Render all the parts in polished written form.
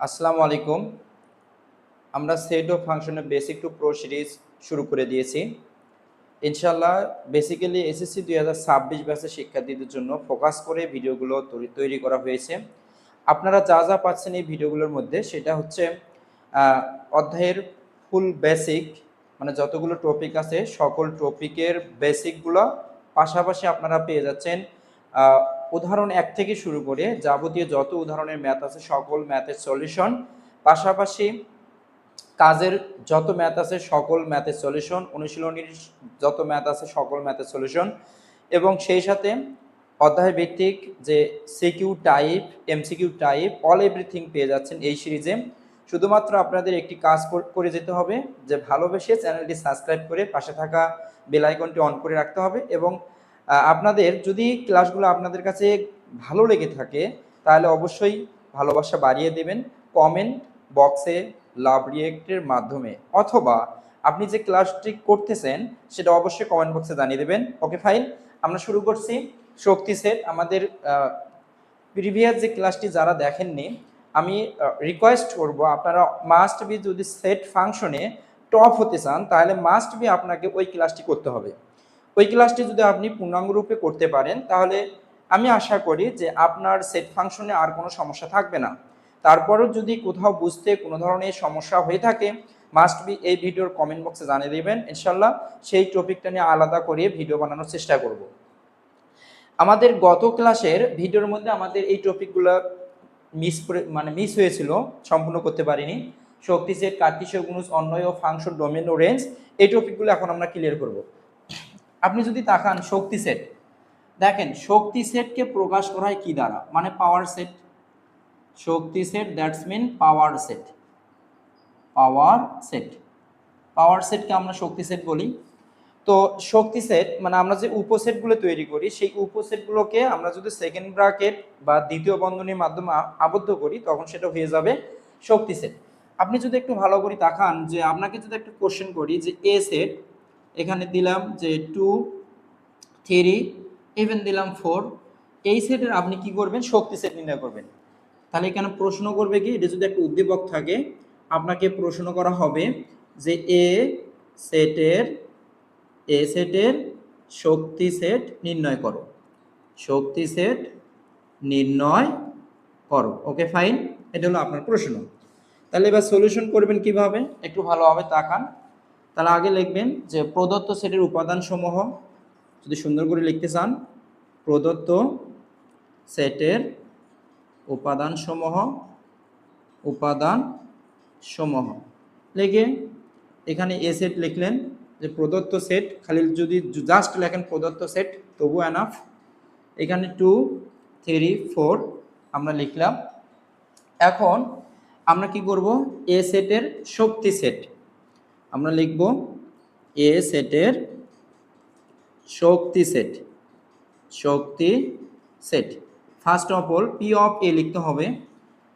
আসসালামু আলাইকুম। আমরা সেট অফ ফাংশনের বেসিক টু প্রো সিরিজ শুরু করে দিয়েছি। ইনশাআল্লাহ বেসিক্যালি এসএসসি 2026 ব্যাচের শিক্ষার্থীদের জন্য ফোকাস করে ভিডিওগুলো তৈরি করা হয়েছে। আপনারা যা যা পাচ্ছেন এই ভিডিওগুলোর মধ্যে সেটা হচ্ছে অধ্যায়ের ফুল বেসিক, মানে যতগুলো টপিক আছে সকল টপিকের বেসিকগুলো, পাশাপাশি আপনারা পেয়ে যাচ্ছেন উদাহরণ 1 থেকে শুরু করে যাবতীয় যত উদাহরণের ম্যাথ আছে সকল ম্যাথের সলিউশন, পাশাপাশি কাজের যত ম্যাথ আছে সকল ম্যাথের সলিউশন, অনুশীলনীর যত ম্যাথ আছে সকল ম্যাথের সলিউশন, এবং সেই সাথে অধ্যায় ভিত্তিক যে CQ type, MCQ type, all everything পেয়ে যাচ্ছেন এই সিরিজে। শুধুমাত্র আপনাদের একটি কাজ করে যেতে হবে, যে ভালোবেসে চ্যানেলটি সাবস্ক্রাইব করে পাশে থাকা বেল আইকনটি অন করে রাখতে হবে। এবং আপনাদের যদি ক্লাসগুলো আপনাদের কাছে ভালো লেগে থাকে তাহলে অবশ্যই ভালোবাসা বাড়িয়ে দেবেন কমেন্ট বক্সে লাভ রিয়েক্টের মাধ্যমে, অথবা আপনি যে ক্লাসটি করতেছেন সেটা অবশ্যই কমেন্ট বক্সে জানিয়ে দেবেন। ওকে ফাইন, আমরা শুরু করছি শক্তি সেট। আমাদের প্রিভিয়াস যে ক্লাসটি যারা দেখেননি, আমি রিকোয়েস্ট করব আপনারা মাস্ট বি, যদি সেট ফাংশনে টপ হতে চান তাহলে মাস্ট বি আপনাকে ওই ক্লাসটি করতে হবে। ওই ক্লাসটি যদি আপনি পূর্ণাঙ্গ রূপে করতে পারেন তাহলে আমি আশা করি যে আপনার সেট ফাংশনে আর কোনো সমস্যা থাকবে না। তারপরেও যদি কোথাও বুঝতে কোনো ধরনের সমস্যা হয়ে থাকে মাস্ট বি এই ভিডিওর কমেন্ট বক্সে জানিয়ে দেবেন। ইনশাল্লাহ সেই টপিকটা নিয়ে আলাদা করে ভিডিও বানানোর চেষ্টা করব। আমাদের গত ক্লাসের ভিডিওর মধ্যে আমাদের এই টপিকগুলো মিস হয়েছিল, সম্পূর্ণ করতে পারিনি। শক্তি সেট, কার্টেসীয় গুণজ, অন্বয় ও ফাংশন, ডোমেন ও রেঞ্জ, এই টপিকগুলো এখন আমরা ক্লিয়ার করব। আপনি যদি তাকান শক্তি সেট, দেখেন শক্তি সেটকে প্রকাশ করা হয় কি দ্বারা, মানে পাওয়ার সেট। শক্তি set that's mean power set. Power set, power সেটকে আমরা শক্তি সেট বলি। তো শক্তি সেট মানে আমরা যে উপসেটগুলো তৈরি করি সেই উপসেটগুলোকে আমরা যদি সেকেন্ড ব্র্যাকেট বা দ্বিতীয় বন্ধনীর মাধ্যমে আবদ্ধ করি তখন সেটা হয়ে যাবে শক্তি সেট। আপনি যদি একটু ভালো করে তাকান, যে আপনাকে যদি একটা কোশ্চেন করি যে এ সেট, এখানে দিলাম যে 2 3 ইভেন দিলাম 4, এই সেটের আপনি কি করবেন, শক্তি সেট নির্ণয় করবেন। তাহলে এখানে প্রশ্ন করবে কি, এটা যদি একটা উদ্দীপক থাকে আপনাকে প্রশ্ন করা হবে যে এ সেটের শক্তি সেট নির্ণয় করো, শক্তি সেট নির্ণয় করো। ওকে ফাইন, এটা হলো আপনার প্রশ্ন। তাহলে এবার সলিউশন করবেন কিভাবে, একটু ভালোভাবে তাকান। তাহলে আগে লিখবেন যে প্রদত্ত সেটের উপাদান সমূহ, যদি সুন্দর করে লিখতে চান প্রদত্ত সেটের উপাদান সমূহ লিখে এখানে এ সেট লিখলেন, যে প্রদত্ত সেট, খালি যদি জাস্ট লেখেন প্রদত্ত সেট তবু এনাফ। এখানে 2 3 4 আমরা লিখলাম। এখন আমরা কি করব, এ সেটের শক্তি সেট আমরা লিখব, এ সেটের শক্তি set. First of all P of A লিখতে হবে।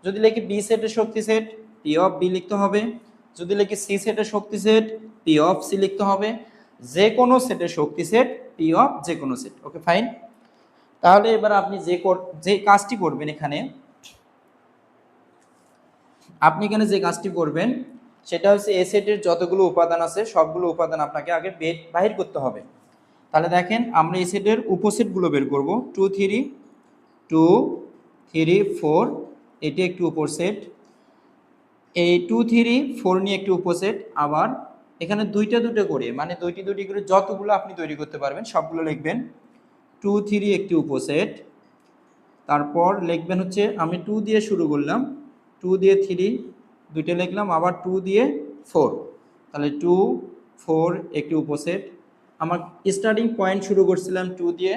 যদি লিখি বি সেটের শক্তি সেট পি অফ বি লিখতে হবে। যদি লিখি সি সেটের শক্তি সেট পি অফ সি লিখতে হবে। যে কোনো সেটের শক্তি সেট পি অফ যে কোনো সেট। ওকে ফাইন, তাহলে এবার আপনি যে কাজটি করবেন এখানে, আপনি এখানে যে কাজটি করবেন সেটা হচ্ছে এ সেটের যতগুলো উপাদান আছে সবগুলো উপাদান আপনাকে আগে বাহির করতে হবে। তাহলে দেখেন আমরা এই সেটের উপসেটগুলো বের করব। 2 3 4 এটি একটি উপসেট, এই 2 3 4 নিয়ে একটি উপসেট, আবার এখানে দুইটা করে মানে দুইটি করে যতগুলো আপনি তৈরি করতে পারবেন সবগুলো লিখবেন। 2 3 একটি উপসেট, তারপর লিখবেন হচ্ছে আমি 2 দিয়ে শুরু করলাম, 2 দিয়ে 3 দুইটা লিখলাম, আবার 2 দিয়ে 4, তাহলে 2 4 একটি উপসেট। আমার স্টার্টিং পয়েন্ট শুরু করছিলাম 2 দিয়ে,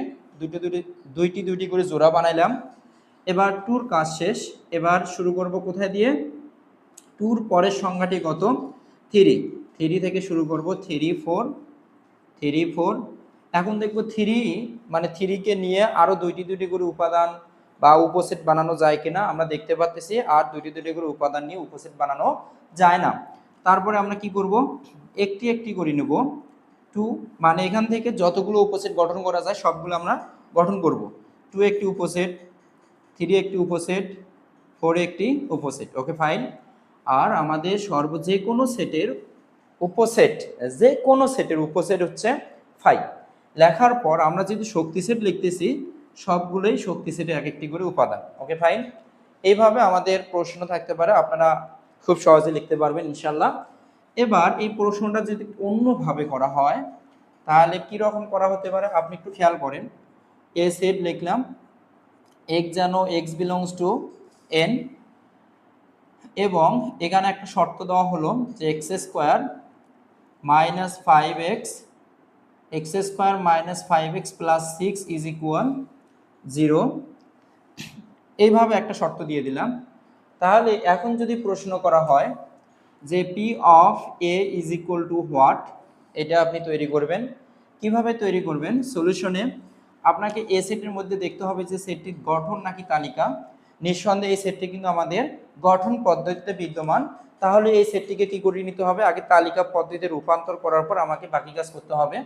দুইটি করে জোড়া বানাইলাম। এবার 2র কাজ শেষ, এবার শুরু করব কোথায় দিয়ে, 2র পরের সংখ্যাটি কত, 3 থেকে শুরু করব, 3 4। এখন দেখব 3 মানে 3কে নিয়ে আরও দুইটি করে উপাদান বা উপসেট বানানো যায় কিনা আমরা দেখতে পাচ্ছি, আর দুইটি করে উপাদান নিয়ে উপসেট বানানো যায় না। তারপরে আমরা কি করব, একটি করে নেব। 2 মানে এখান থেকে যতগুলো উপসেট গঠন করা যায় সবগুলো আমরা গঠন করব। 2 একটি উপসেট, 3 একটি উপসেট, 4 একটি উপসেট, ওকে ফাইন। আর আমাদের যে কোনো সেটের উপসেট, যে কোনো সেটের উপসেট হচ্ছে 5। লেখার পর আমরা যেহেতু শক্তি সেট লিখতেছি, সবগুলোই শক্তি সেটের এক একটি করে উপাদান, ওকে ফাইন। এইভাবে আমাদের প্রশ্ন থাকতে পারে, আপনারা খুব সহজে লিখতে পারবেন ইনশাল্লাহ। এবার এই প্রশ্নটা যদি অন্যভাবে করা হয় তাহলে কি রকম করা হতে পারে আপনি একটু খেয়াল করেন। এ সেট লিখলাম, এক্স যেন এক্স বিলংস টু এন, এবং এখানে একটা শর্ত দেওয়া হলো যে x square minus 5x, x square minus 5x plus 6 is equal 0। এইভাবে একটা শর্ত দিয়ে দিলাম। তাহলে এখন যদি প্রশ্ন করা হয় যে P of A is equal to what, এটা আপনি তৈরি করবেন। কিভাবে তৈরি করবেন? সলিউশনে আপনাকে এ সেটের মধ্যে দেখতে হবে যে সেটটির গঠন নাকি তালিকা। নিঃসন্দেহে এই সেটটি কিন্তু আমাদের গঠন পদ্ধতিতে বিদ্যমান। তাহলে এই সেটটিকে কি করে নিতে হবে? আগে তালিকা পদ্ধতিতে রূপান্তর করার পর আমাকে বাকি কাজ করতে হবে।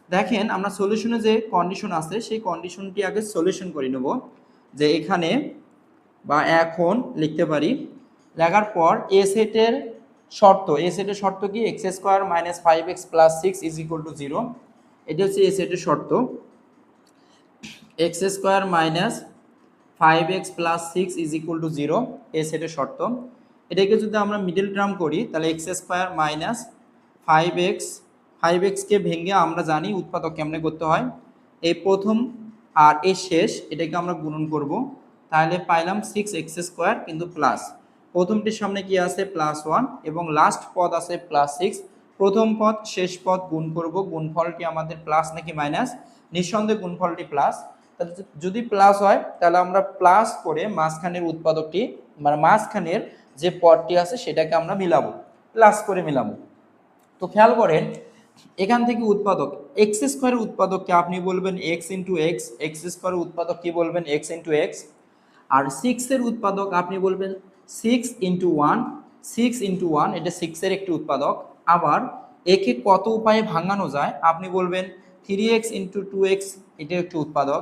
দেখেন আমরা সলিউশনে যে কন্ডিশন আছে সেই কন্ডিশনটি আগে সলিউশন করে নেব, যে এখানে বা এখন লিখতে পারি। লেখার পর এ সেটের শর্ত কি? X square minus 5x plus 6 is equal to 0। এটা হচ্ছে এ সেটের শর্ত। X square minus 5x plus 6 is equal to 0 এ সেটের শর্ত। এটাকে যদি আমরা মিডল টার্ম করি তাহলে এক্স স্কোয়ার মাইনাস 5x কে ভেঙে আমরা জানি উৎপাদক কেমনে করতে হয়, এই প্রথম আর এই শেষ এটাকে আমরা গুণন করব, তাহলে পাইলাম 6x স্কোয়ার, কিন্তু প্লাস প্রথমটির সামনে কি আছে? +1, এবং লাস্ট পদ আছে +6। প্রথম পদ শেষ পদ গুণ করব, গুণফলটি আমাদের প্লাস নাকি মাইনাস? নিঃসন্দেহে গুণফলটি প্লাস। তাহলে যদি প্লাস হয় তাহলে আমরা প্লাস করে মাঝখানের উৎপাদকটি, মানে মাঝখানের যে পদটি আছে সেটাকে আমরা মিলাবো, প্লাস করে মিলাবো। তো খেয়াল করেন এখান থেকে উৎপাদক এক্স স্কোয়ারের উৎপাদককে আপনি বলবেন এক্স ইন্টু এক্স, এক্স স্কোয়ারের উৎপাদক কি বলবেন? X into X. আর 6-এর উৎপাদক আপনি বলবেন 6 ইন্টু 1, 6 ইন্টু 1, এটা 6-এর একটি উৎপাদক। আবার একে কত উপায়ে ভাঙানো যায়? আপনি বলবেন 3x ইন্টু 2x, এটা একটি উৎপাদক।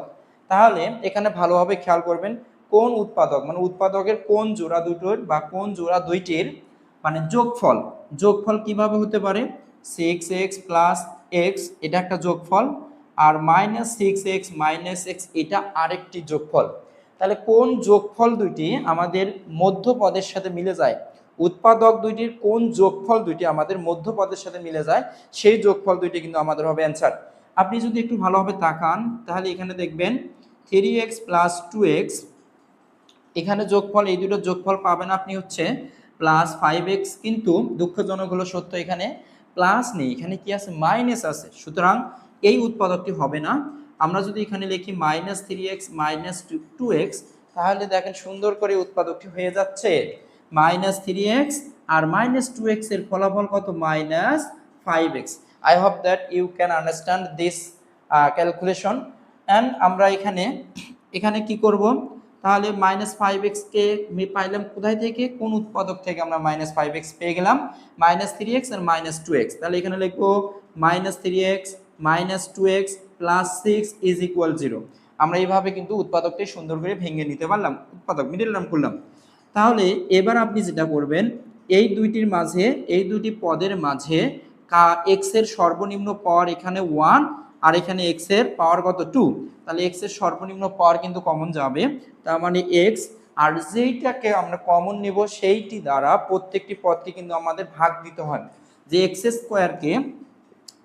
তাহলে এখানে ভালোভাবে খেয়াল করবেন কোন উৎপাদক, মানে উৎপাদকের কোন জোড়া দুটোর বা কোন জোড়া দুইটির মানে যোগফল কিভাবে হতে পারে? 6x প্লাস x, এটা একটা যোগফল, আর মাইনাস 6x মাইনাস x, এটা আরেকটি যোগফল। তাহলে কোন যোগফল দুইটি আমাদের মধ্যপদের সাথে মিলে যায়? উৎপাদক দুইটির কোন যোগফল দুইটি আমাদের মধ্যপদের সাথে মিলে যায়, সেই যোগফল দুইটি কিন্তু আমাদের হবে অ্যান্সার। আপনি যদি একটু ভালোভাবে তাকান তাহলে এখানে দেখবেন 3x প্লাস 2x, এখানে যোগফল, এই দুটো যোগফল পাবেন আপনি হচ্ছে প্লাস 5x, কিন্তু দুঃখজনক হলো সত্য এখানে প্লাস নেই, এখানে কি আছে? মাইনাস আছে। সুতরাং এই উৎপাদকটি হবে না। আমরা যদি এখানে লিখি মাইনাস 3x মাইনাস 2x, তাহলে দেখেন সুন্দর করে উৎপাদকটি হয়ে যাচ্ছে মাইনাস 3x আর মাইনাস 2x এর ফলাফল কত? Minus 5x। I hope that you can understand this calculation. And আমরা এখানে কি করব? তাহলে মাইনাস 5x কে পাইলাম কোথায় থেকে? কোন উৎপাদক থেকে আমরা মাইনাস 5x পেয়ে গেলাম? মাইনাস 3x আর মাইনাস 2x। তাহলে এখানে লিখবো minus 3x minus 2x plus 6 is equal 0। আমরা এইভাবে কিন্তু উৎপাদকটি সুন্দর করে ভেঙে নিতে পারলাম, উৎপাদক মিডল টার্ম করলাম। তাহলে এবার আপনি যেটা করবেন, এই দুইটি পদের মাঝে x এর সর্বনিম্ন পাওয়ার এখানে 1 আর এখানে x এর পাওয়ার কত? 2। তাহলে x এর সর্বনিম্ন পাওয়ার কিন্তু কমন যাবে, তার মানে x, আর যেইটাকে আমরা কমন নিব সেইটি দ্বারা প্রত্যেকটি পদকে কিন্তু আমাদের ভাগ দিতে হয়। যে x স্কোয়ারকে,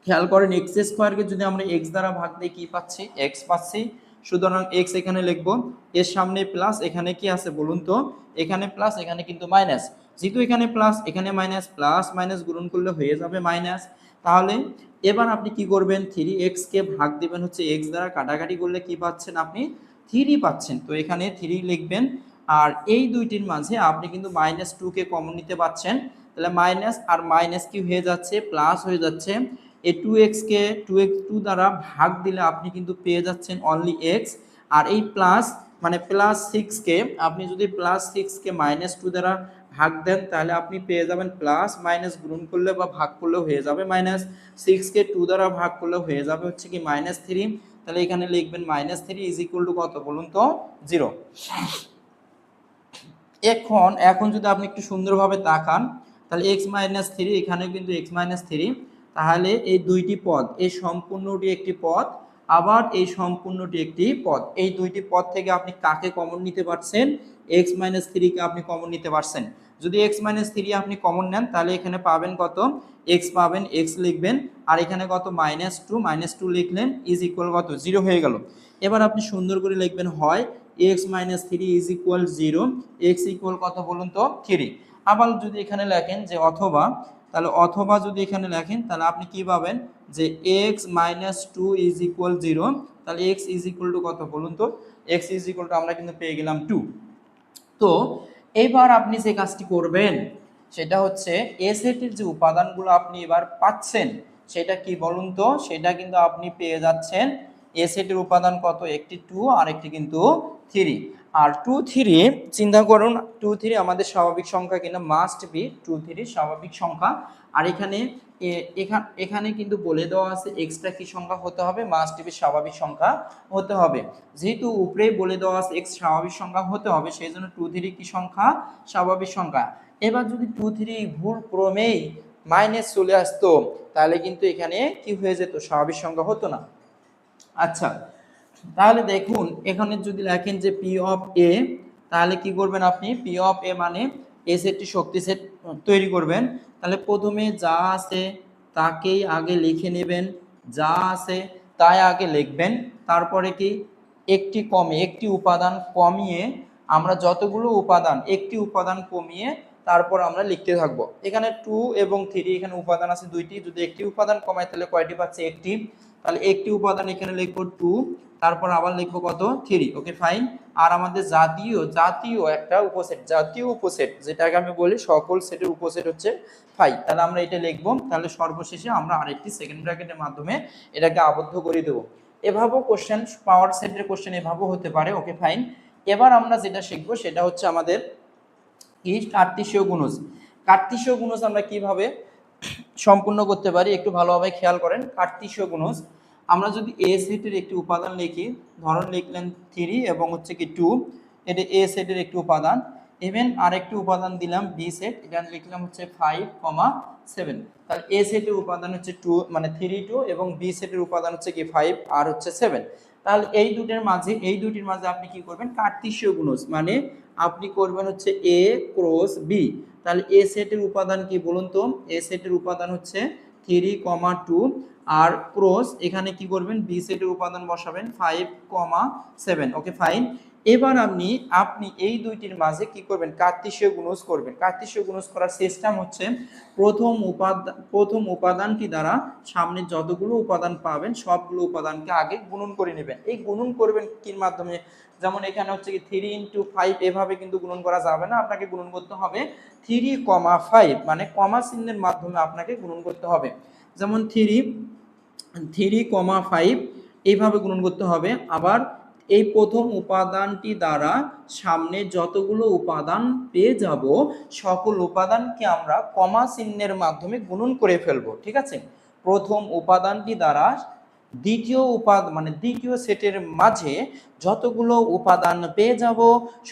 খেয়াল করেন x স্কোয়ারকে যদি আমরা x দ্বারা ভাগ দিই কি পাচ্ছি? x পাচ্ছি। সুতরাং x এখানে লিখবো, এর সামনে প্লাস, এখানে কি আছে বলুন তো? এখানে প্লাস, এখানে কিন্তু মাইনাস। যেহেতু এখানে প্লাস এখানে মাইনাস, প্লাস মাইনাস গুণন করলে হয়ে যাবে মাইনাস। তাহলে এবার আপনি কি করবেন? 3x কে ভাগ দিবেন হচ্ছে x দ্বারা, কাটাকাটি করলে কি পাচ্ছেন আপনি? 3 পাচ্ছেন। তো এখানে 3 লিখবেন। আর এই দুইটির মাঝে আপনি কিন্তু মাইনাস 2 কে কমন নিতে পারছেন, তাহলে মাইনাস আর মাইনাস কি হয়ে যাচ্ছে? প্লাস হয়ে যাচ্ছে। এই 2x কে 2 দ্বারা ভাগ দিলে আপনি কিন্তু পেয়ে যাচ্ছেন অনলি x। আর এই প্লাস মানে প্লাস 6 কে আপনি যদি প্লাস 6 কে মাইনাস 2 দ্বারা ভাগ দেন তাহলে আপনি পেয়ে যাবেন প্লাস, মাইনাস গুণন করলে বা ভাগ করলেও হয়ে যাবে মাইনাস। 6 কে 2 দ্বারা ভাগ করলেও হয়ে যাবে হচ্ছে কি? মাইনাস 3। তাহলে এখানে লিখবেন মাইনাস 3 ইজ ইকুয়াল টু কত বলুন তো? 0। এখন এখন যদি আপনি একটু সুন্দরভাবে তাকান, তাহলে x-3, এখানে কিন্তু x-3, তাহলে এই দুইটি পদ, এই সম্পূর্ণটি একটি পদ, আবার এই সম্পূর্ণটি একটি পদ, এই দুইটি পদ থেকে আপনি কাকে কমন নিতে পারছেন? x-3 কে আপনি কমন নিতে পারছেন। যদি x-3 আপনি কমন নেন তাহলে এখানে পাবেন কত? x পাবেন, x লিখবেন, আর এখানে কত? -2 লিখলেন, ইজ ইকুয়াল কত? 0 হয়ে গেল। এবার আপনি সুন্দর করে লিখবেন হয় x-3 is equal 0, x equal কত বলুন তো? 3। আবার যদি এখানে লেখেন যে অথবা, তাহলে অথবা যদি এখানে লেখেন তাহলে আপনি কি পাবেন? যে x-2 ইজ ইকুয়াল 0, তাহলে x ইজ ইকুয়াল টু কত বলুন তো? x ইজ ইকুয়াল টু আমরা কিন্তু পেয়ে গেলাম 2। তো এইবার আপনি যে কাজটি করবেন সেটা হচ্ছে এ সেটের যে উপাদানগুলো আপনি এবার পাচ্ছেন সেটা কি বলুন তো? সেটা কিন্তু আপনি পেয়ে যাচ্ছেন এ সেটের উপাদান কত? একটি 2 আর একটি কিন্তু 3। আর 2 3 চিন্তা করুন, 2 3 আমাদের স্বাভাবিক সংখ্যা কিনা? মাস্ট বি 2 3 স্বাভাবিক সংখ্যা। আর এখানে এখানে কিন্তু বলে দেওয়া আছে এক্সট্রা কি সংখ্যা হতে হবে? মাস্ট বি স্বাভাবিক সংখ্যা হতে হবে। যেহেতু উপরেই বলে দেওয়া আছে এক্স স্বাভাবিক সংখ্যা হতে হবে, সেই জন্য 2 3 কি সংখ্যা? স্বাভাবিক সংখ্যা। এবার যদি 2 3 ভুল ক্রমেই মাইনাস চলে আসতো তাহলে কিন্তু এখানে কি হয়ে যেত? স্বাভাবিক সংখ্যা হতো না। আচ্ছা, তাহলে দেখুন এখানে যদি লেখেন যে পি অফ এ, তাহলে কি করবেন আপনি? পি অফ এ মানে এ সেটটি শক্তি সেট তৈরি করবেন। তাহলে প্রথমে যা আছে তাকেই আগে লিখে নেবেন, যা আছে তাই আগে লিখবেন, তারপরে কি একটি উপাদান কমিয়ে আমরা যতগুলো উপাদান, একটি উপাদান কমিয়ে তারপর আমরা লিখতে থাকবো। এখানে 2 এবং 3 এখানে উপাদান আছে দুইটি, যদি একটি উপাদান কমাই তাহলে কয়টি পাচ্ছে? একটি। তাহলে একটি উপাদান এখানে লিখবো 2, তারপর আবার লিখবো কত? 3। Okay fine. আর আমাদের জাতীয় একটা উপসেট, জাতীয় উপসেট যেটাকে আমি বলি সকল সেটের উপসেট হচ্ছে 5। তাহলে আমরা এটা লিখবো। তাহলে সর্বশেষে আমরা আরেকটি সেকেন্ড ব্র্যাকেটের মাধ্যমে এটাকে আবদ্ধ করে দেবো। এভাবেও কোশ্চেন, পাওয়ার সেটের কোশ্চেন এভাবেও হতে পারে। Okay fine. এবার আমরা যেটা শিখবো সেটা হচ্ছে আমাদের কি? কার্তেশীয় গুণজ। কার্তেশীয় গুণজ আমরা কিভাবে সম্পূর্ণ করতে পারি একটু ভালোভাবে খেয়াল করেন। কার্তেশীয় গুণজ আমরা যদি এ সেটের একটি উপাদান লিখি, ধরুন লিখলেন 3 এবং হচ্ছে কি 2, এটা এ সেটের একটি উপাদান। ইভেন আরেকটি উপাদান দিলাম বি সেট, এটা লিখলাম হচ্ছে 5,7। তাহলে এ সেটের উপাদান হচ্ছে 2 মানে 3 2 এবং বি সেটের উপাদান হচ্ছে কি 5 আর হচ্ছে 7। তাহলে এই দুটির মাঝে আপনি কি করবেন? কার্তেশীয় গুণজ মানে আপনি করবেন হচ্ছে এ ক্রস বি। তাহলে এ সেটের উপাদান কি বলুন তো? এ সেটের উপাদান হচ্ছে 3,2 আর ক্রস এখানে কি করবেন? বি সেটের উপাদান বসাবেন 5,7। Okay fine. এবার আপনি এই দুইটির মাঝে কি করবেন? কার্তেশীয় গুণজ করবেন। কার্তেশীয় গুণজ করার সিস্টেম হচ্ছে প্রথম উপাদানটি দ্বারা সামনে যতগুলো উপাদান পাবেন সবগুলো উপাদানকে আগে গুণন করে নেবেন। এই গুণন করবেন কির মাধ্যমে? যেমন এখানে হচ্ছে কি 3 × 5 এভাবে কিন্তু গুণন করা যাবে না, আপনাকে গুণন করতে হবে 3,5 মানে কমা চিহ্নের মাধ্যমে আপনাকে গুণন করতে হবে। যেমন 3,5 এইভাবে গুণন করতে হবে। আবার এই প্রথম উপাদানটি দ্বারা সামনে যতগুলো উপাদান পেয়ে যাব সকল উপাদানকে আমরা কমা চিহ্নের মাধ্যমে গুণন করে ফেলবো। ঠিক আছে? প্রথম উপাদানটি দ্বারা দ্বিতীয় সেটের মাঝে যতগুলো উপাদান পেয়ে যাব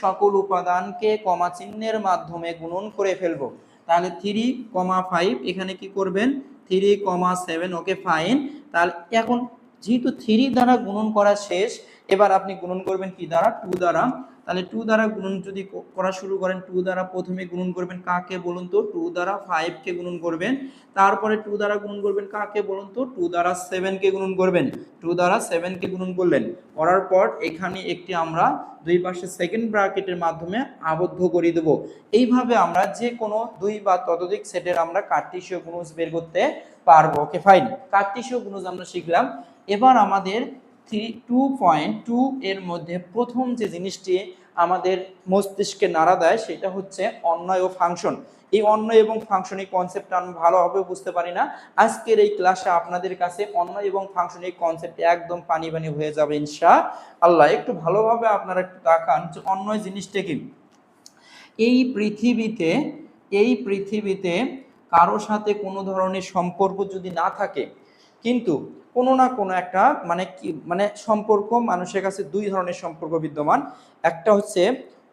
সকল উপাদানকে কমা চিহ্নের মাধ্যমে গুণন করে ফেলবো। তাহলে 3,5 এখানে কি করবেন? 3,7। Okay fine. তাহলে এখন যেহেতু 3 দ্বারা গুণন করা শেষ, এবার আপনি গুণন করবেন কি দ্বারা? 2 দ্বারা। তাহলে 2 দ্বারা গুণন যদি করা শুরু করেন, 2 দ্বারা প্রথমে গুণন করবেন কাকে বলুন তো? 2 দ্বারা 5 কে গুণন করবেন। তারপরে 2 দ্বারা গুণন করবেন কাকে বলুন তো? 2 দ্বারা 7 কে গুণন করবেন। 2 দ্বারা 7 কে গুণন করলেন, করার পর এখানে একটি আমরা দুই পাশে সেকেন্ড ব্র্যাকেটের মাধ্যমে আবদ্ধ করে দেব। এইভাবে আমরা যে কোনো দুই বা ততোধিক সেটের আমরা কার্তেশীয় গুণজ বের করতে পারবো। Okay fine. কার্তেশীয় গুণজ আমরা শিখলাম। এবার আমাদের 2.2 এর মধ্যে প্রথম যে জিনিসটি আমাদের মস্তিষ্কে নাড়া দেয় সেটা হচ্ছে অন্বয় ও ফাংশন। এই অন্বয় এবং ফাংশন এই কনসেপ্টটা আমি ভালোভাবে বুঝতে পারি না। আজকের এই ক্লাসে আপনাদের কাছে অন্বয় এবং ফাংশন এই কনসেপ্ট একদম পানি পানি হয়ে যাবে ইনশাআল্লাহ। একটু ভালোভাবে আপনারা একটু তাকান যে অন্বয় জিনিসটা কি। এই পৃথিবীতে কারো সাথে কোনো ধরনের সম্পর্ক যদি না থাকে, কিন্তু কোনো না কোনো একটা সম্পর্ক, মানুষের কাছে দুই ধরনের সম্পর্ক বিদ্যমান। একটা হচ্ছে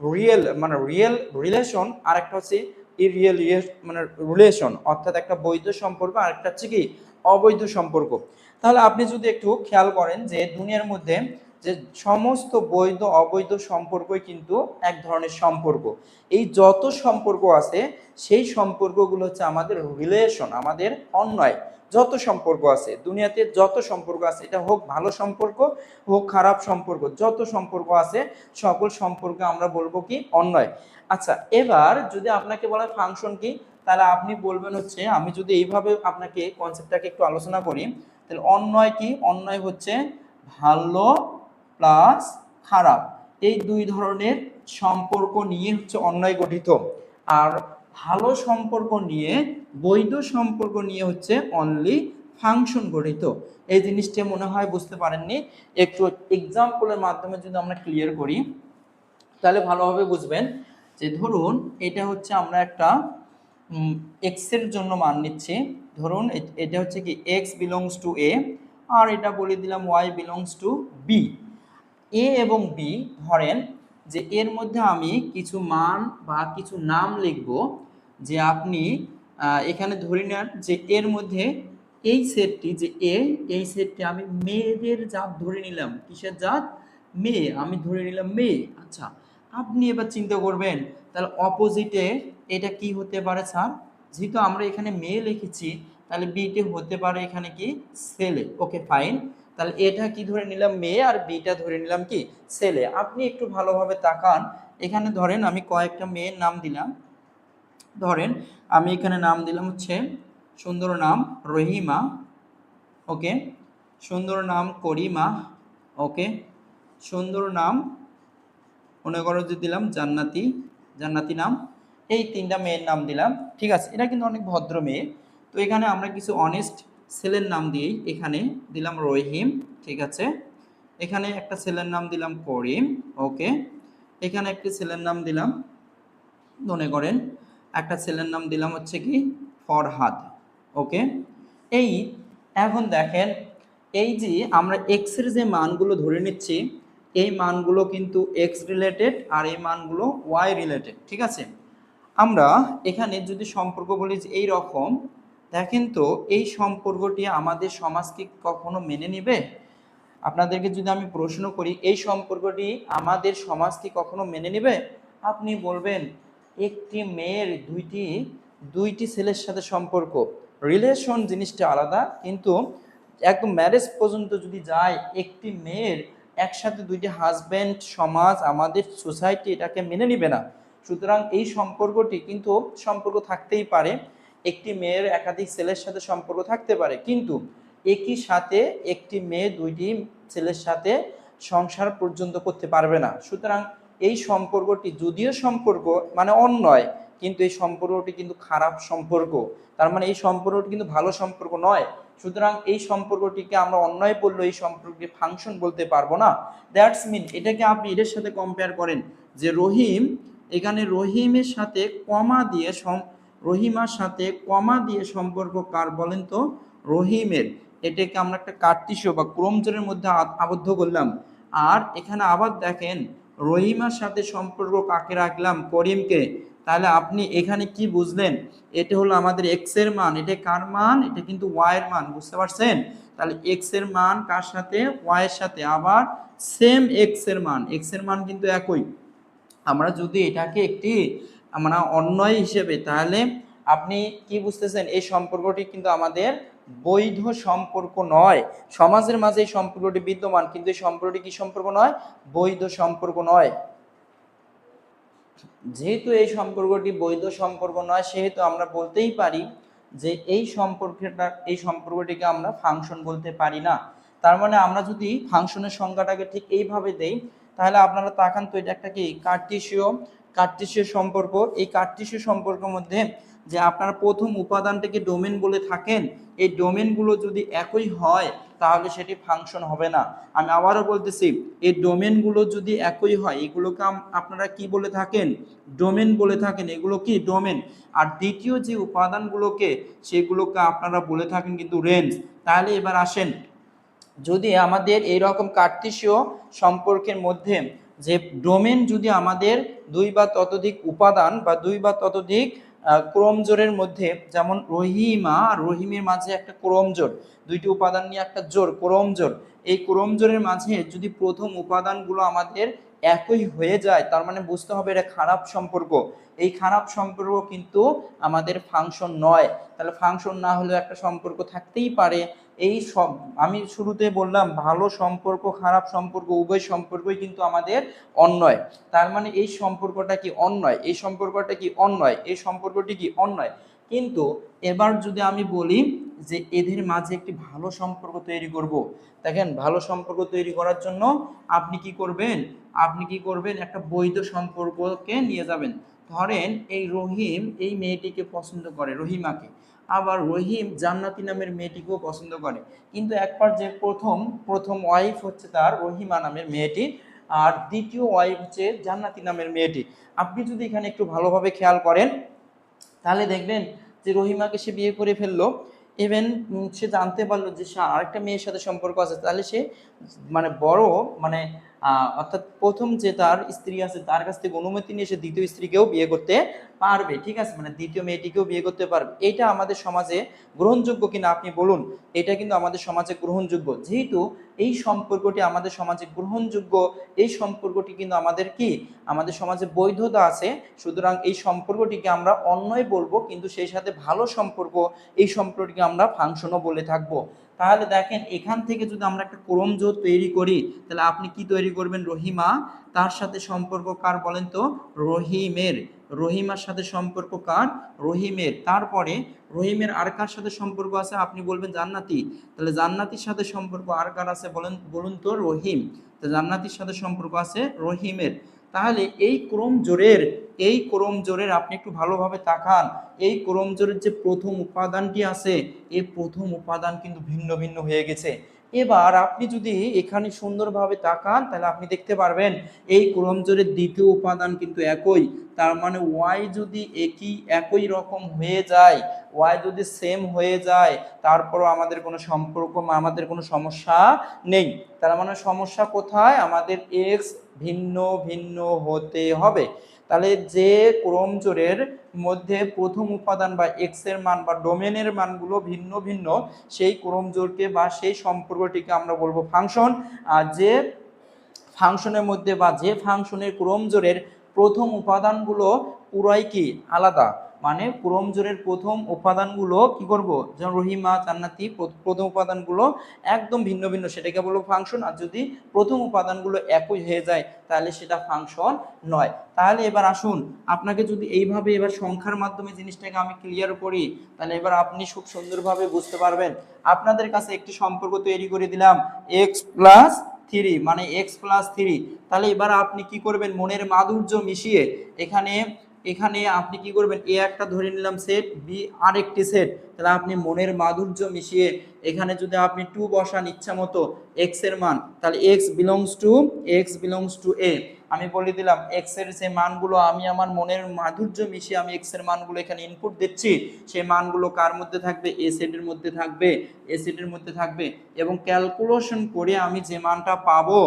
রিয়েল রিলেশন, আর একটা হচ্ছে ইরিয়েল মানে রিলেশন, অর্থাৎ একটা বৈধ সম্পর্ক আর একটা হচ্ছে কি অবৈধ সম্পর্ক। তাহলে আপনি যদি একটু খেয়াল করেন যে দুনিয়ার মধ্যে যে সমস্ত বৈধ অবৈধ সম্পর্কই কিন্তু এক ধরনের সম্পর্ক। এই যত সম্পর্ক আছে সেই সম্পর্কগুলো হচ্ছে আমাদের রিলেশন, আমাদের অন্যায়। যত সম্পর্ক আছে দুনিয়াতে, যত সম্পর্ক আছে, এটা হোক ভালো সম্পর্ক হোক খারাপ সম্পর্ক, যত সম্পর্ক আছে সকল সম্পর্কে আমরা বলবো কি অন্যায়। আচ্ছা, এবার যদি আপনাকে বলা হয় ফাংশন কি, তাহলে আপনি বলবেন হচ্ছে, আমি যদি এইভাবে আপনাকে কনসেপ্টটাকে একটু আলোচনা করি, তাহলে অন্যায় কি? অন্যায় হচ্ছে ভালো প্লাস খারাপ, এই দুই ধরনের সম্পর্ক নিয়ে হচ্ছে অন্যায় গঠিত। আর ভালো সম্পর্ক নিয়ে, বৈধ সম্পর্ক নিয়ে হচ্ছে অনলি ফাংশন গঠিত। এই জিনিসটা মনে হয় বুঝতে পারেননি, একটু এক্সাম্পলের মাধ্যমে যদি আমরা ক্লিয়ার করি তাহলে ভালোভাবে বুঝবেন। যে ধরুন এটা হচ্ছে আমরা একটা এক্স এর জন্য মান নিচ্ছি, ধরুন এটা হচ্ছে কি এক্স বিলংস টু এ, আর এটা বলে দিলাম ওয়াই বিলংস টু বি। এ এবং বি ধরেন যে এর মধ্যে আমি কিছু মান বা কিছু নাম লিখব, যে আপনি এখানে ধরে নেন যে এর মধ্যে এই সেটটি, যে এ, এই সেটটি আমি মেয়েদের জাত ধরে নিলাম। কিসের জাত? মেয়ে, আমি ধরে নিলাম মেয়ে। আচ্ছা, আপনি এবার চিন্তা করবেন তাহলে অপোজিটে এটা কি হতে পারে স্যার? যেহেতু আমরা এখানে মেয়ে লিখেছি তাহলে বিটে হতে পারে এখানে কি ছেলে। ওকে ফাইন, তাহলে এটা কি ধরে নিলাম মেয়ে, আর বিটা ধরে নিলাম কি ছেলে। আপনি একটু ভালোভাবে তাকান, এখানে ধরেন আমি কয়েকটা মেয়ের নাম দিলাম। ধরেন আমি এখানে নাম দিলাম হচ্ছে সুন্দর নাম রহিমা, ওকে, সুন্দর নাম করিমা, ওকে, সুন্দর নাম মনে করো যে দিলাম জান্নাতি, জান্নাতি নাম। এই তিনটা মেয়ের নাম দিলাম, ঠিক আছে, এটা কিন্তু অনেক ভদ্র মেয়ে। তো এখানে আমরা কিছু অনেস্ট ছেলের নাম দিয়েই এখানে দিলাম রহিম, ঠিক আছে। এখানে একটা ছেলের নাম দিলাম করিম, ওকে। এখানে একটি ছেলের নাম দিলাম, মনে করেন একটা ছেলের নাম দিলাম হচ্ছে কি ফরহাদ, ওকে। এই এখন দেখেন এই যে আমরা এক্স এর যে মানগুলো ধরে নিচ্ছি, এই মানগুলো কিন্তু এক্স রিলেটেড আর এই মানগুলো ওয়াই রিলেটেড, ঠিক আছে। আমরা এখানে যদি সম্পর্ক বলি যে এই রকম, দেখেন তো এই সম্পর্কটি আমাদের সমাজ কি কখনো মেনে নেবে? আপনাদেরকে যদি আমি প্রশ্ন করি এই সম্পর্কটি আমাদের সমাজ কি কখনো মেনে নেবে? আপনি বলবেন একটি মেয়ের দুইটি ছেলের সাথে সম্পর্ক, রিলেশন জিনিসটা আলাদা, কিন্তু একদম ম্যারেজ পর্যন্ত যদি যায় একটি মেয়ের একসাথে দুইটি হাজব্যান্ড, সমাজ আমাদের সোসাইটি এটাকে মেনে নিবে না। সুতরাং এই সম্পর্কটি কিন্তু সম্পর্ক থাকতেই পারে, একটি মেয়ের একাধিক ছেলের সাথে সম্পর্ক থাকতে পারে, কিন্তু একই সাথে একটি মেয়ে দুইটি ছেলের সাথে সংসার পর্যন্ত করতে পারবে না। সুতরাং এই সম্পর্কটি যদিও সম্পর্ক মানে অন্যায়, কিন্তু এই সম্পর্কটি কিন্তু খারাপ সম্পর্ক, তার মানে এই সম্পর্কটি কিন্তু ভালো সম্পর্ক নয়। সুতরাং এই সম্পর্কটিকে আমরা অন্যায় বললে এই সম্পর্ককে ফাংশন বলতে পারবো না। দ্যাটস মিন এটাকে আপনি এর সাথে কম্পেয়ার করেন যে রহিম, এখানে রহিমের সাথে কমা দিয়ে রহিমার সাথে কমা দিয়ে সম্পর্ক কার বলেন তো? রহিমের। এটাকে আমরা একটা কার্তিসীয় বা ক্রমজোরের মধ্যে আবদ্ধ করলাম। আর এখানে আবার দেখেন রহিমার সাথে সম্পর্ক কাকে রাখলাম? করিমকে। তাহলে আপনি এখানে কি বুঝলেন? এটা হলো আমাদের এক্স এর মান, এটা কার মান? এটা কিন্তু ওয়াই এর মান, বুঝতে পারছেন? তাহলে এক্স এর মান কার সাথে? ওয়াই এর সাথে। আবার সেম এক্স এর মান কিন্তু একই। আমরা যদি এটাকে একটি আমরা অন্যায় হিসেবে, তাহলে আপনি কি বুঝতেছেন? এই সম্পর্কটি কিন্তু আমাদের বৈধ সম্পর্ক নয়। সমাজের মাঝে এই সম্পর্কটি বিদ্যমান, কিন্তু এই সম্পর্কটি কি সম্পর্ক নয়? বৈধ সম্পর্ক নয়। যেহেতু এই সম্পর্কটি বৈধ সম্পর্ক নয়, সেহেতু আমরা বলতেই পারি যে এই সম্পর্কটিকে আমরা ফাংশন বলতে পারি না। তার মানে আমরা যদি ফাংশনের সংজ্ঞাটাকে ঠিক এইভাবে দেই, তাহলে আপনারা তাকান তো এটা একটা কি কার্টেসীয় সম্পর্ক। এই কার্টেসীয় সম্পর্কের মধ্যে যে আপনারা প্রথম উপাদানটাকে ডোমেন বলে থাকেন, এই ডোমেনগুলো যদি একই হয় তাহলে সেটি ফাংশন হবে না। আমি আবারও বলতেছি, এই ডোমেনগুলো যদি একই হয় এগুলোকে আপনারা কি বলে থাকেন? ডোমেন বলে থাকেন। এগুলো কি ডোমেন। আর দ্বিতীয় যে উপাদানগুলোকে সেগুলোকে আপনারা বলে থাকেন কিন্তু রেঞ্জ। তাহলে এবার আসেন, যদি আমাদের এইরকম কার্টেসীয় সম্পর্কের মধ্যে যে ডোমেন যদি আমাদের দুই বা ততোধিক উপাদান বা দুই বা ততোধিক ক্রমজোড়ের মধ্যে, যেমন রহিমা আর রহিমের মাঝে একটা ক্রমজোড়, দুইটি উপাদান নিয়ে একটা জোড় ক্রমজোড়, এই ক্রমজোড়ের মাঝে যদি প্রথম উপাদানগুলো আমাদের একই হয়ে যায়, তার মানে বুঝতে হবে এটা খারাপ সম্পর্ক। এই খারাপ সম্পর্ক কিন্তু আমাদের ফাংশন নয়। তাহলে ফাংশন না হলেও একটা সম্পর্ক থাকতেই পারে। এই সব আমি শুরুতে বললাম, ভালো সম্পর্ক খারাপ সম্পর্ক উভয় সম্পর্কই কিন্তু আমাদের অন্যয়। তার মানে এই সম্পর্কটা কি অন্যয়, এই সম্পর্কটা কি অন্যয়, এই সম্পর্কটি কি অন্যয়। কিন্তু এবার যদি আমি বলি যে এদের মাঝে একটি ভালো সম্পর্ক তৈরি করব, দেখেন ভালো সম্পর্ক তৈরি করার জন্য আপনি কি করবেন, আপনি কি করবেন, একটা বৈধ সম্পর্ককে নিয়ে যাবেন। ধরেন এই রহিম এই মেয়েটিকে পছন্দ করে, রহিমাকে, আবার রহিম জান্নাতি নামের মেয়েটিকেও পছন্দ করে। কিন্তু একবার যে প্রথম ওয়াইফ হচ্ছে তার রহিমা নামের মেয়েটি, আর দ্বিতীয় ওয়াইফ হচ্ছে জান্নাতি নামের মেয়েটি। আপনি যদি এখানে একটু ভালোভাবে খেয়াল করেন তাহলে দেখবেন যে রহিমাকে সে বিয়ে করে ফেললো, ইভেন সে জানতে পারলো যে সে আরেকটা মেয়ের সাথে সম্পর্ক আছে, তাহলে সে মানে বড় মানে অর্থাৎ প্রথম যে তার স্ত্রী আছে তার কাছ থেকে অনুমতি নিয়ে সে দ্বিতীয় স্ত্রীকেও বিয়ে করতে পারবে, ঠিক আছে, মানে দ্বিতীয় মেয়েটিকেও বিয়ে করতে পারবে। এটা আমাদের সমাজে গ্রহণযোগ্য কিনা আপনি বলুন? এটা কিন্তু আমাদের সমাজে গ্রহণযোগ্য। যেহেতু এই সম্পর্কটি আমাদের সমাজে গ্রহণযোগ্য, এই সম্পর্কটি কিন্তু আমাদের কি আমাদের সমাজে বৈধতা আছে, সুতরাং এই সম্পর্কটিকে আমরা অন্যই বলবো, কিন্তু সেই সাথে ভালো সম্পর্ক, এই সম্পর্কটিকে আমরা ফাংশনও বলে থাকবো। তাহলে দেখেন এখান থেকে যদি আমরা একটা ক্রমজোড় তৈরি করি, তাহলে আপনি কি তৈরি করবেন, রহিমা তার সাথে সম্পর্ক কার বলেন তো, রহিমের, রহিমার সাথে সম্পর্ক কার, রহিমের। তারপরে রহিমের আর কার সাথে সম্পর্ক আছে, আপনি বলবেন জান্নাতি, তাহলে জান্নাতির সাথে সম্পর্ক আর কার আছে বলেন, বলুন তো, রহিম, তো জান্নাতির সাথে সম্পর্ক আছে রহিমের। তাহলে এই ক্রম জোরের আপনি একটু ভালোভাবে তাকান, এই ক্রম জোরের যে প্রথম উপাদানটি আছে, এই প্রথম উপাদান কিন্তু ভিন্ন ভিন্ন হয়ে গেছে। এবার আপনি যদি এখানে সুন্দরভাবে তাকান তাহলে আপনি দেখতে পারবেন এই ক্রম জোরের দ্বিতীয় উপাদান কিন্তু একই। তার মানে ওয়াই যদি একই রকম হয়ে যায়, ওয়াই যদি সেম হয়ে যায়, তারপরও আমাদের কোনো সম্পর্ক, আমাদের কোনো সমস্যা নেই। তার মানে সমস্যা কোথায়, আমাদের এক্স ভিন্ন ভিন্ন হতে হবে। তাহলে যে ক্রমজোড়ের মধ্যে প্রথম উপাদান বা এক্স এর মান বা ডোমেনের মানগুলো ভিন্ন ভিন্ন, সেই ক্রমজোড়কে বা সেই সম্পর্কটিকে আমরা বলবো ফাংশন। আর যে ফাংশনের মধ্যে বা যে ফাংশনের ক্রমজোড়ের প্রথম উপাদানগুলো পুরাই কি আলাদা, মানে ক্রমজোড়ের প্রথম উপাদানগুলো কি করব, যেমন রহিমা জান্নাতি প্রথম উপাদানগুলো একদম ভিন্ন ভিন্ন, সেটাকে বলবো ফাংশন। আর যদি প্রথম উপাদানগুলো একই হয়ে যায় তাহলে সেটা ফাংশন নয়। তাহলে এবার আসুন আপনাকে যদি এইভাবে এবার সংখ্যার মাধ্যমে জিনিসটাকে আমি ক্লিয়ার করি, তাহলে এবার আপনি খুব সুন্দরভাবে বুঝতে পারবেন। আপনাদের কাছে একটি সম্পর্ক তৈরি করে দিলাম এক্স প্লাস 3, মানে এক্স প্লাস 3। তাহলে এবার আপনি কি করবেন, মনের মাধুর্য মিশিয়ে এখানে এখানে আপনি কি করবেন, এ একটা ধরে নিলাম সেট, বি আরেকটি সেট, তাহলে আপনি মনের মাধুর্য মিশিয়ে এখানে যদি আপনি 2 বসান ইচ্ছা মতো এক্স এর মান, তাহলে এক্স বিলংস টু এ। আমি বলে দিলাম এক্স এর যে মানগুলো আমি আমার মনের মাধুর্য মিশিয়ে আমি এক্স এর মানগুলো এখানে ইনপুট দিচ্ছি, সেই মানগুলো কার মধ্যে থাকবে, এ সেটের মধ্যে থাকবে, এ সেটের মধ্যে থাকবে। এবং ক্যালকুলেশন করে আমি যে মানটা পাবো,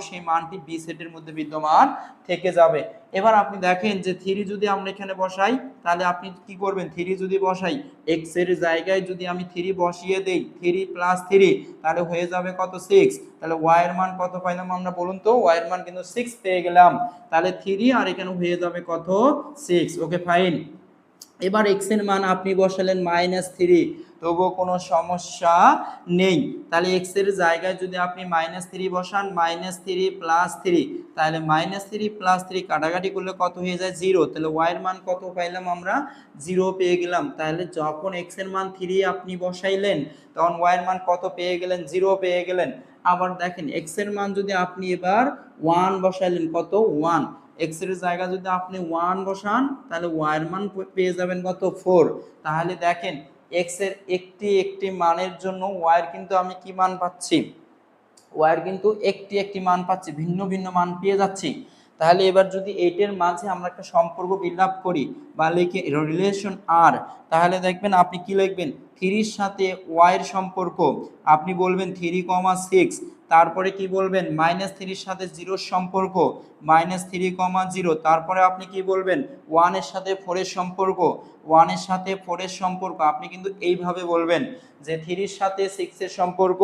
সেই মানটি বি সেটের মধ্যে বিদ্যমান থেকে যাবে। এবার আপনি দেখেন যে 3 যদি আমরা এখানে বসাই, তাহলে আপনি কি করবেন, 3 যদি বসাই, এক্স এর জায়গায় যদি আমি 3 বসিয়ে দেই, 3 প্লাস 3, তাহলে হয়ে যাবে কত, 6। তাহলে ওয়াই এর মান কত পাইলাম আমরা বলুন তো, ওয়াই এর মান কিন্তু 6 পেয়ে গেলাম। তাহলে 3 আর এখানে হয়ে যাবে কত, 6। Okay fine. এবার এক্স এর মান আপনি বসালেন -3, তবুও কোনো সমস্যা নেই। তাহলে এক্স এর জায়গায় যদি আপনি -3 বসান, -3 প্লাস 3, তাহলে -3 প্লাস 3 কাটাকাটি করলে কত হয়ে যায়, 0। তাহলে ওয়াই এর মান কত পাইলাম আমরা, 0 পেয়ে গেলাম। তাহলে যখন এক্স এর মান 3 আপনি বসাইলেন তখন ওয়াই এর মান কত পেয়ে গেলেন, 0 পেয়ে গেলেন। আবার দেখেন এক্স এর মান যদি আপনি এবার 1 বসাইলেন, কত, 1। এক্স এর জায়গা যদি আপনি 1 বসান তাহলে ওয়াই এর মান পেয়ে যাবেন কত, 4। তাহলে দেখেন এক্স এর একটি একটি মানের জন্য ওয়াই এর কিন্তু আমি কি মান পাচ্ছি, ওয়াই এর কিন্তু একটি একটি মান পাচ্ছি, ভিন্ন ভিন্ন মান পেয়ে যাচ্ছি। তাহলে এবার যদি এইটার মাঝে আমরা একটা সম্পর্ক বিল্ড আপ করি বা লিখি রিলেশন আর, তাহলে দেখবেন আপনি কি লিখবেন, 3 সাথে ওয়াই এর সম্পর্ক, আপনি বলবেন 3, 6, তারপরে কি বলবেন, -3 সাথে 0 সম্পর্ক, -3, তারপরে আপনি কি বলবেন 1 এর সাথে 4 এর সম্পর্ক, 1 এর সাথে 4 এর সম্পর্ক আপনি কিন্তু এইভাবে বলবেন যে 3 এর সাথে 6 এর সম্পর্ক,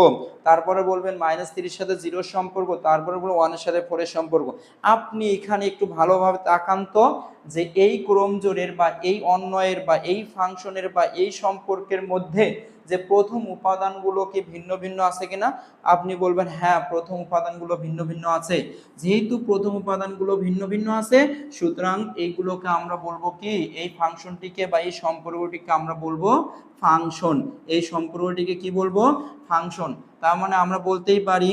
তারপরে বলবেন -3 এর সাথে 0 এর সম্পর্ক, তারপরে বলবেন 1 এর সাথে 4 এর সম্পর্ক। আপনি এখানে একটু ভালোভাবে তাকান তো যে এই ক্রমজোড়ের বা এই অন্বয়ের বা এই ফাংশনের বা এই সম্পর্কের মধ্যে যে প্রথম উপাদানগুলো কি ভিন্ন ভিন্ন আছে কিনা। আপনি বলবেন হ্যাঁ প্রথম উপাদানগুলো ভিন্ন ভিন্ন আছে। যেহেতু প্রথম উপাদানগুলো ভিন্ন ভিন্ন আছে সুতরাং এইগুলোকে আমরা বলবো কি, এই ফাংশনটিকে বা এই সম্পর্কটিকে আমরা বলবো ফাংশন। এই সম্পর্কটিকে কি বলবো, ফাংশন। তার মানে আমরা বলতেই পারি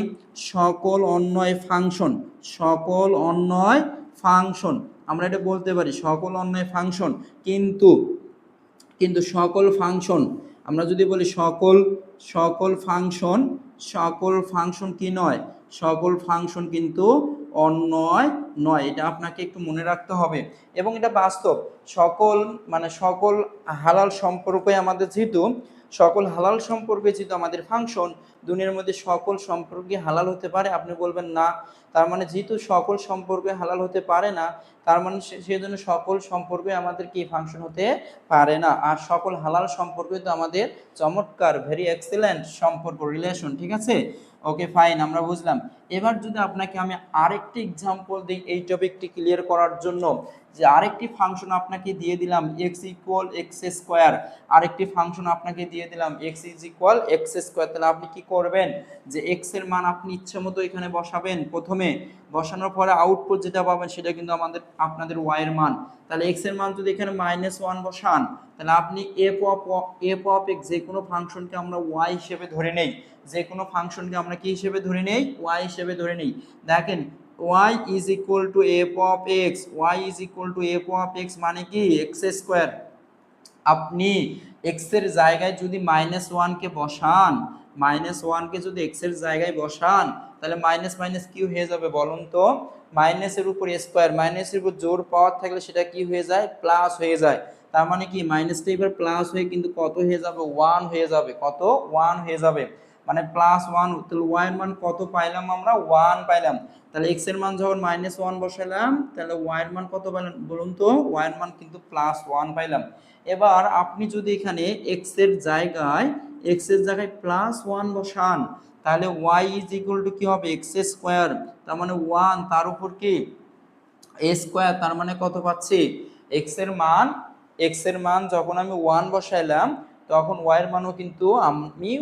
সকল অন্বয় ফাংশন, সকল অন্বয় ফাংশন, আমরা এটা বলতে পারি সকল অন্বয় ফাংশন। কিন্তু কিন্তু সকল ফাংশন, আমরা যদি বলি সকল সকল ফাংশন, সকল ফাংশন কি নয়, সকল ফাংশন কিন্তু অন্বয় নয়, এটা আপনাকে একটু মনে রাখতে হবে। এবং এটা বাস্তব, সকল মানে সকল হালাল সম্পর্কে আমাদের যেহেতু সকল হালাল সম্পর্কে যেহেতু আমাদের ফাংশন, দুনিয়ার মধ্যে সকল সম্পর্কে হালাল হতে পারে, আপনি বলবেন না। তার মানে যেহেতু সকল সম্পর্কে হালাল হতে পারে না, তার মানে সেই জন্য সকল সম্পর্কে আমাদের কি ফাংশন হতে পারে না। আর সকল হালাল সম্পর্কে তো আমাদের চমৎকার ভেরি এক্সেলেন্ট সম্পর্ক রিলেশন, ঠিক আছে। ওকে ফাইন, আমরা বুঝলাম। এবার যদি আপনাকে আমি আরেকটি এক্সাম্পল দিই এই টপিকটি ক্লিয়ার করার জন্য, যে আরেকটি ফাংশন আপনাকে দিয়ে দিলাম x ইকুয়াল এক্স স্কোয়ার, আরেকটি ফাংশন আপনাকে দিয়ে দিলাম x is equal x square, তাহলে আপনি কি করবেন যে x এর মান আপনি ইচ্ছে মতো এখানে বসাবেন, প্রথমে বসানোর পরে আউটপুট যেটা পাবেন সেটা কিন্তু আপনাদের y এর মান। তাহলে x এর মান যদি এখানে -1 বসান তাহলে আপনি f অফ x, যে কোনো ফাংশনকে আমরা y হিসেবে ধরে নেই, যে কোনো ফাংশনকে আমরা কি হিসেবে ধরে নেই, y হিসেবে ধরে নেই। দেখেন y is equal to f of x, y is equal to f of x মানে কি x স্কয়ার। আপনি x এর জায়গায় যদি -1 কে বসান, -1 কে যদি x এর জায়গায় বসান তাহলে মাইনাস মাইনাস কি হয়ে যাবে বলুন তো, মাইনাসের উপর স্কয়ার, মাইনাসের উপর জোর পাওয়ার থাকলে সেটা কি হয়ে যায়, প্লাস হয়ে যায়। তার মানে কি মাইনাসটা এবার প্লাস হয়ে কিন্তু কত হয়ে যাবে, 1 হয়ে যাবে। কত, 1 হয়ে যাবে, মানে +1। তাহলে y এর মান কত পাইলাম আমরা, 1 পাইলাম। তাহলে x এর মান যখন -1 বসালাম তাহলে y এর মান কত পাইলাম বলুন তো, y এর মান কিন্তু +1 পাইলাম। এবার আপনি যদি এখানে x এর জায়গায় +1 বসান তাহলে y ইজ ইকুয়াল টু কি হবে, x স্কয়ার, তার মানে 1 তার উপর কি a স্কয়ার, তার মানে কত পাচ্ছি x এর মান যখন আমি 1 বসাইলাম তখন y এর মানও কিন্তু আমি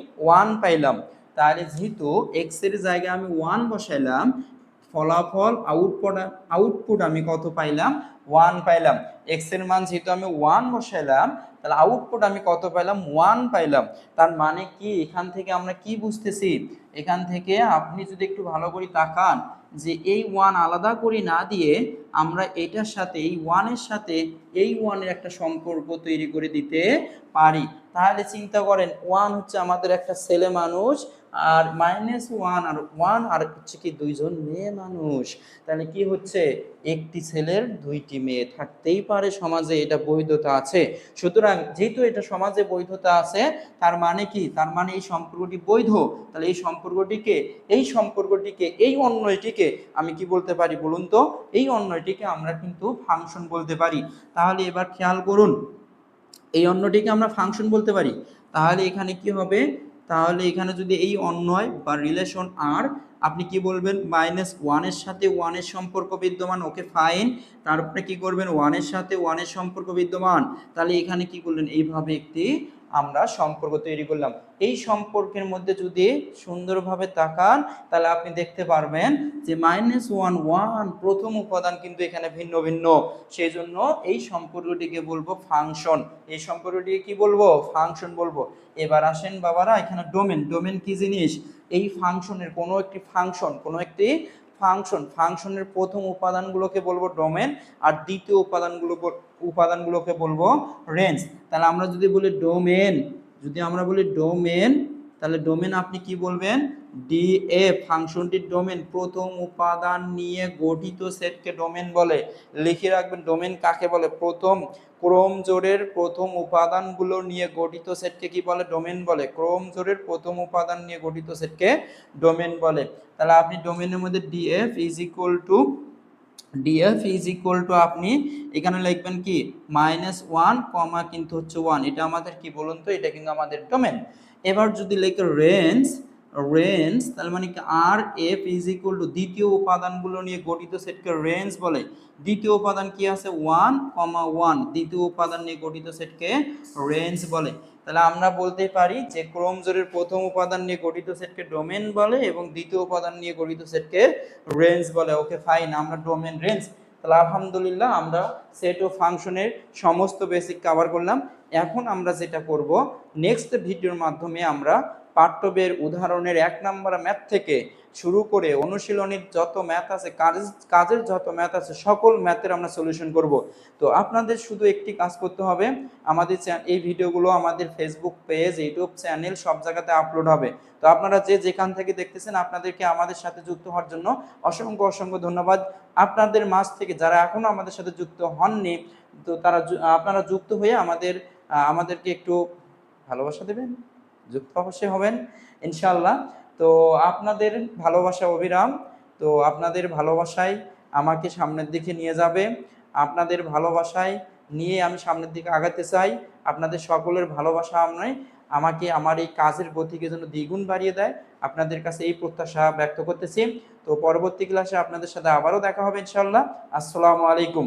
1 পাইলাম। তাহলে যেহেতু x এর জায়গায় আমি 1 বসাইলাম, ফলাফল আউটপুট আমি কত পাইলাম, 1 পাইলাম। x এর মান যেহেতু আমি 1 বসাইলাম তাহলে আউটপুট আমি কত পাইলাম, 1 পাইলাম। তার মানে কি এখান থেকে আমরা কি বুঝতেছি, এখান থেকে আপনি যদি একটু ভালো করে তাকান যে এই 1 আলাদা করে না দিয়ে আমরা এটার সাথে এই 1 এর সাথে এই 1 এর একটা সম্পর্ক তৈরি করে দিতে পারি। তাহলে চিন্তা করেন 1 হচ্ছে আমাদের একটা ছেলে মানুষ, আর -1 আর 1 আর হচ্ছে কি দুইজন মেয়ে মানুষ। তাহলে কি হচ্ছে, একটি ছেলের দুইটি মেয়ে থাকতেই পারে সমাজে, এটা বৈধতা আছে। সুতরাং যেহেতু এটা সমাজে বৈধতা আছে তার মানে কি, তার মানে এই সম্পর্কটি বৈধ। তাহলে এই সম্পর্কটিকে এই অন্যটিকে আমি কি বলতে পারি বলুন তো, এই অন্যটিকে আমরা কিন্তু ফাংশন বলতে পারি। তাহলে এবার খেয়াল করুন, এই অন্যটিকে আমরা ফাংশন বলতে পারি। তাহলে এখানে কি হবে, তাহলে এখানে যদি এই অন্যয় বা রিলেশন আর, আপনি কি বলবেন -1 এর সাথে 1 এর সম্পর্ক বিদ্যমান, ওকে ফাইন। তারপরে কি করবেন 1 এর সাথে 1 এর সম্পর্ক বিদ্যমান, তাহলে এখানে কি করলেন এইভাবে একটি আমরা সম্পর্ক তৈরি করলাম। এই সম্পর্কের মধ্যে যদি সুন্দরভাবে তাকান তাহলে আপনি দেখতে পারবেন যে -1 1 প্রথম উপাদান কিন্তু এখানে ভিন্ন ভিন্ন, সেই জন্য এই সম্পর্কটিকে বলবো ফাংশন। এই সম্পর্কটিকে কি বলবো, ফাংশন বলবো। এবার আসেন বাবারা, এখানে ডোমেন কি জিনিস, এই ফাংশনের কোনো একটি ফাংশনের প্রথম উপাদানগুলোকে বলবো ডোমেন, আর দ্বিতীয় উপাদানগুলোকে বলবো রেঞ্জ। তাহলে আমরা যদি বলি ডোমেন, তাহলে ডোমেন আপনি কি বলবেন, ডিএফ ফাংশনটির ডোমেন প্রথম উপাদান নিয়ে গঠিত সেটকে ডোমেন বলে। লিখে রাখবেন ডোমেন কাকে বলে, প্রথম ক্রমজোড়ের প্রথম উপাদানগুলো নিয়ে গঠিত সেটকে কি বলে, ডোমেন বলে। ক্রমজোড়ের প্রথম উপাদান নিয়ে গঠিত সেটকে ডোমেন বলে। তাহলে আপনি ডোমেনের মধ্যে DF is equal to DF is equal to আপনি এখানে লিখবেন কি -1 কমা কিন্তু হচ্ছে 1, এটা আমাদের কি বলুন তো, এটা কিন্তু আমাদের ডোমেন। এবার যদি লিখে রেঞ্জ, রেঞ্জ তার মানে কি আর এফ ইজ ইকুয়াল টু দ্বিতীয় উপাদানগুলো নিয়ে গঠিত সেটকে রেঞ্জ বলে। দ্বিতীয় উপাদান কি আছে 1, 1, দ্বিতীয় উপাদান নিয়ে গঠিত সেটকে রেঞ্জ বলে। তাহলে আমরা বলতে পারি যে ক্রোম জোড়ের প্রথম উপাদান নিয়ে গঠিত সেটকে ডোমেন বলে এবং দ্বিতীয় উপাদান নিয়ে গঠিত সেটকে রেঞ্জ বলে। ওকে ফাইন, আমরা ডোমেন রেঞ্জ। তাহলে আলহামদুলিল্লাহ আমরা সেট ও ফাংশনের সমস্ত বেসিক কভার করলাম। এখন আমরা যেটা করব, নেক্সট ভিডিওর মাধ্যমে আমরা পাঠ্য বইয়ের উদাহরণের 1 নম্বর ম্যাথ থেকে শুরু করে অনুশীলনীর যত ম্যাথ আছে, কাজের যত ম্যাথ আছে, সকল ম্যাথের আমরা সলিউশন করব। তো আপনাদের শুধু একটি কাজ করতে হবে, আমাদের এই ভিডিওগুলো আমাদের ফেসবুক পেজ, ইউটিউব চ্যানেল সব জায়গাতে আপলোড হবে। তো আপনারা যে যেখান থেকে দেখতেছেন, আপনাদেরকে আমাদের সাথে যুক্ত হওয়ার জন্য অসংখ্য অসংখ্য ধন্যবাদ। আপনাদের মাঝ থেকে যারা এখনো আমাদের সাথে যুক্ত হননি, তো আপনারা যুক্ত হয়ে আমাদেরকে একটু ভালোবাসা দেবেন, যুক্ত অবশ্যই হবেন ইনশাআল্লাহ। তো আপনাদের ভালোবাসা অবিরাম, তো আপনাদের ভালোবাসায় আমাকে সামনের দিকে নিয়ে যাবে, আপনাদের ভালোবাসায় নিয়ে আমি সামনের দিকে আগাতে চাই। আপনাদের সকলের ভালোবাসা আমাকে আমার এই কাজের গতিকে যেন দ্বিগুণ বাড়িয়ে দেয়, আপনাদের কাছে এই প্রত্যাশা ব্যক্ত করতেছি। তো পরবর্তী ক্লাসে আপনাদের সাথে আবারও দেখা হবে ইনশাআল্লাহ। আসসালামু আলাইকুম।